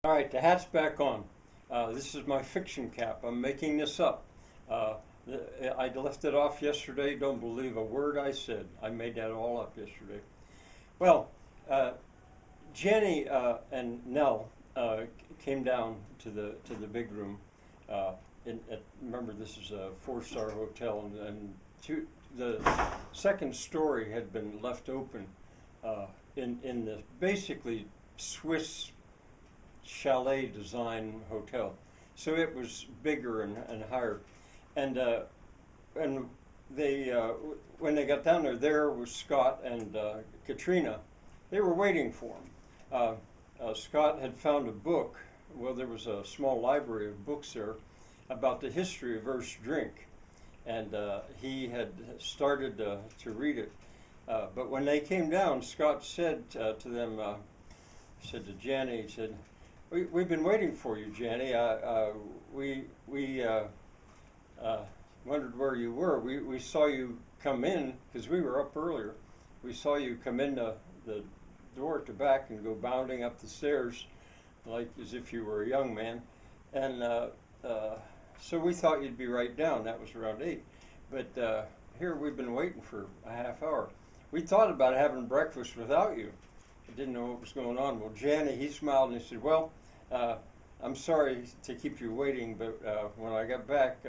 All right, the hat's back on. This is my fiction cap. I'm making this up. Uh, I left it off yesterday. Don't believe a word I said. I made that all up yesterday. Well, uh, Jenny and Nell came down to the big room. Remember, this is a four-star hotel, and the second story had been left open in the basically Swiss chalet design hotel. So it was bigger and higher. And and they when they got down there was Scott and Katrina. They were waiting for him. Scott had found a book. Well, there was a small library of books there about the history of Earth's drink, and he had started to read it. But when they came down, Scott said to them, said to Janny, he said, we've been waiting for you, Janny. We wondered where you were. We saw you come in because we were up earlier. We saw you come in the door at the back and go bounding up the stairs like as if you were a young man. And so we thought you'd be right down. That was around 8. But here we've been waiting for a half hour. We thought about having breakfast without you. I didn't know what was going on. Well, Janny, he smiled and he said, well, I'm sorry to keep you waiting, but when I got back,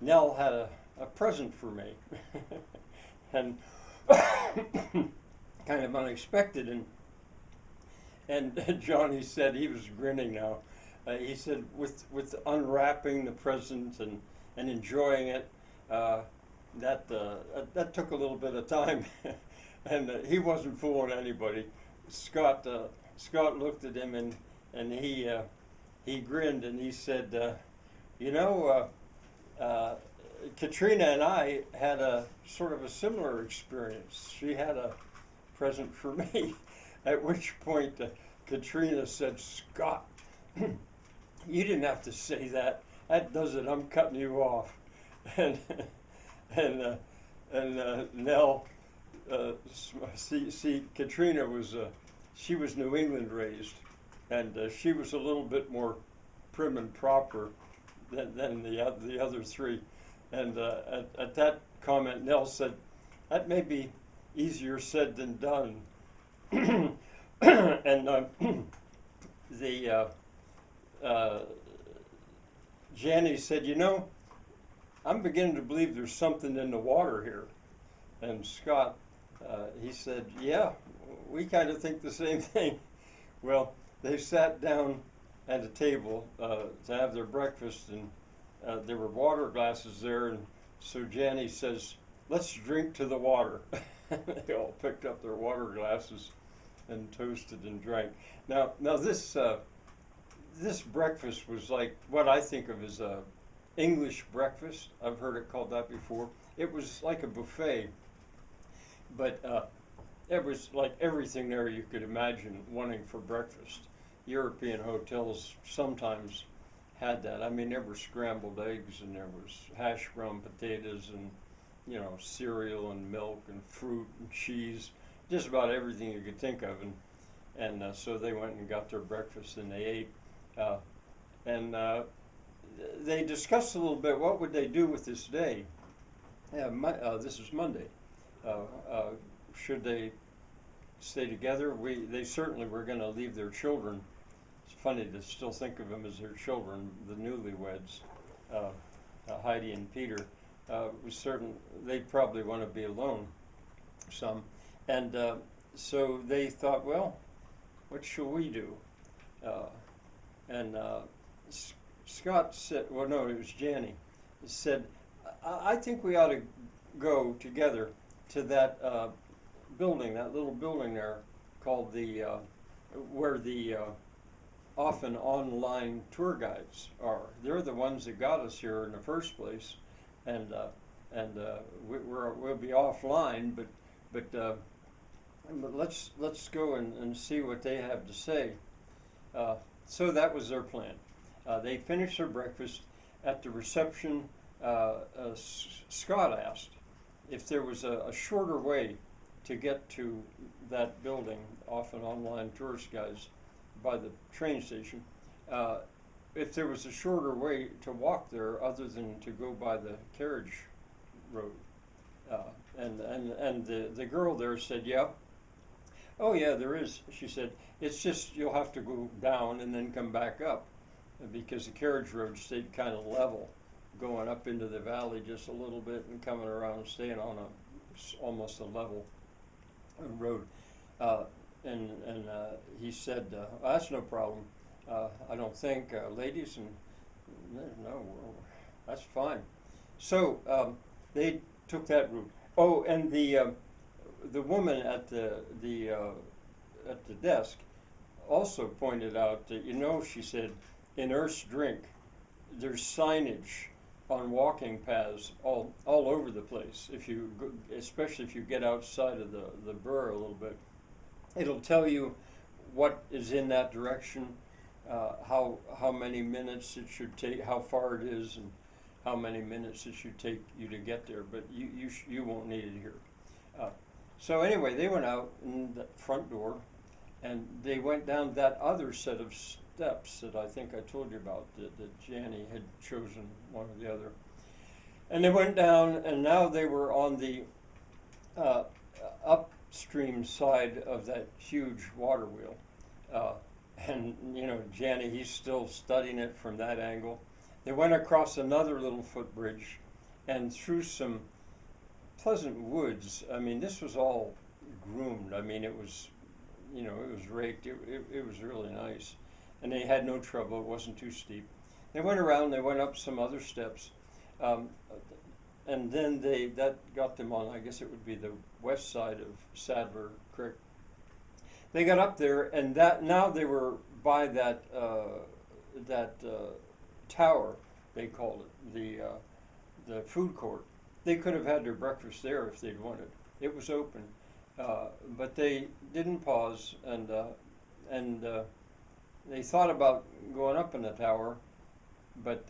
Nell had a present for me. And kind of unexpected. And Johnny said, he was grinning now. He said, with unwrapping the present and enjoying it, that took a little bit of time. And he wasn't fooling anybody. Scott looked at him and he grinned and he said, Katrina and I had a sort of a similar experience. She had a present for me. At which point Katrina said, Scott, you didn't have to say that. That does it. I'm cutting you off. And Nell. See, Katrina was she was New England raised, and she was a little bit more prim and proper than the other three. And at that comment, Nell said, "That may be easier said than done." And Janny said, I'm beginning to believe there's something in the water here. And Scott, he said, yeah, we kind of think the same thing. Well, they sat down at a table to have their breakfast, and there were water glasses there, and so Janny says, let's drink to the water. They all picked up their water glasses and toasted and drank. Now this breakfast was like what I think of as a English breakfast. I've heard it called that before. It was like a buffet, but it was like everything there you could imagine wanting for breakfast. European hotels sometimes had that. I mean, there were scrambled eggs, and there was hash brown potatoes, and cereal and milk and fruit and cheese, just about everything you could think of. And so they went and got their breakfast and they ate. And they discussed a little bit what would they do with this day. This is Monday. Should they stay together? They certainly were going to leave their children. It's funny to still think of them as their children, the newlyweds, Heidi and Peter. They'd probably want to be alone some. And so they thought, well, what shall we do? And Scott said, well, no, it was Janny, said, I think we ought to go together to that building, that little building there called where the often online tour guides are. They're the ones that got us here in the first place, and we'll be offline, but let's go and see what they have to say. So that was their plan. They finished their breakfast. At the reception, Scott asked if there was a shorter way to get to that building, often online tourist guides. by the train station. Uh, if there was a shorter way to walk there other than to go by the carriage road. And the girl there said, yeah. Oh yeah, there is. She said, it's just you'll have to go down and then come back up because the carriage road stayed kind of level, going up into the valley just a little bit and coming around and staying on almost a level road. And he said, that's no problem. I don't think, ladies, and no, that's fine. So they took that route. Oh, and the woman at the desk also pointed out that, she said, in Earth's Drink, there's signage on walking paths all over the place. If you go, especially if you get outside of the burr a little bit, it'll tell you what is in that direction, how many minutes it should take, how far it is, and how many minutes it should take you to get there. But you won't need it here. So anyway, they went out in the front door, and they went down that other set of steps that I think I told you about, that Janny had chosen one or the other. And they went down, and now they were on the upstream side of that huge water wheel. And, Janny, he's still studying it from that angle. They went across another little footbridge and through some pleasant woods. I mean, this was all groomed. I mean, it was, it was raked. It was really nice. And they had no trouble. It wasn't too steep. They went around. They went up some other steps. And then that got them on, I guess it would be the west side of Sadler Creek. They got up there, and now they were by that tower, they called it, the food court. They could have had their breakfast there if they'd wanted. It was open, but they didn't pause, and they thought about going up in the tower, but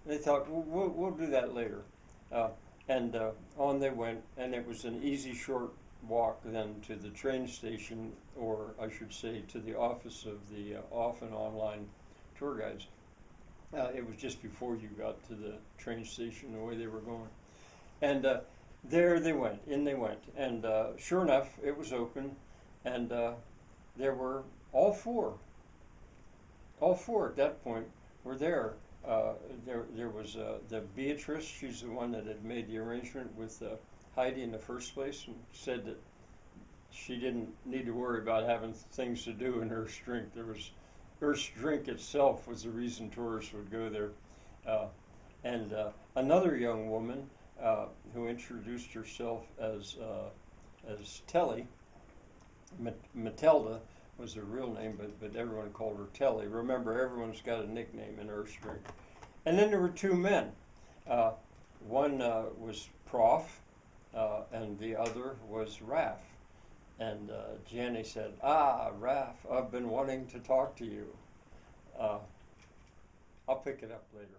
they thought, we'll do that later. And on they went, and it was an easy, short walk then to the train station, or I should say to the office of the often online tour guides. It was just before you got to the train station, the way they were going. And there they went, in they went. And sure enough, it was open, and there were all four at that point were there. There was the Beatrice. She's the one that had made the arrangement with Heidi in the first place, and said that she didn't need to worry about having things to do in Earth's Drink. Earth's Drink itself was the reason tourists would go there. And another young woman who introduced herself as Telly, Matilda was her real name, but everyone called her Telly. Remember, everyone's got a nickname in Earth's Drink. And then there were two men. One was Prof, and the other was Raph. And Janny said, Raph, I've been wanting to talk to you. I'll pick it up later.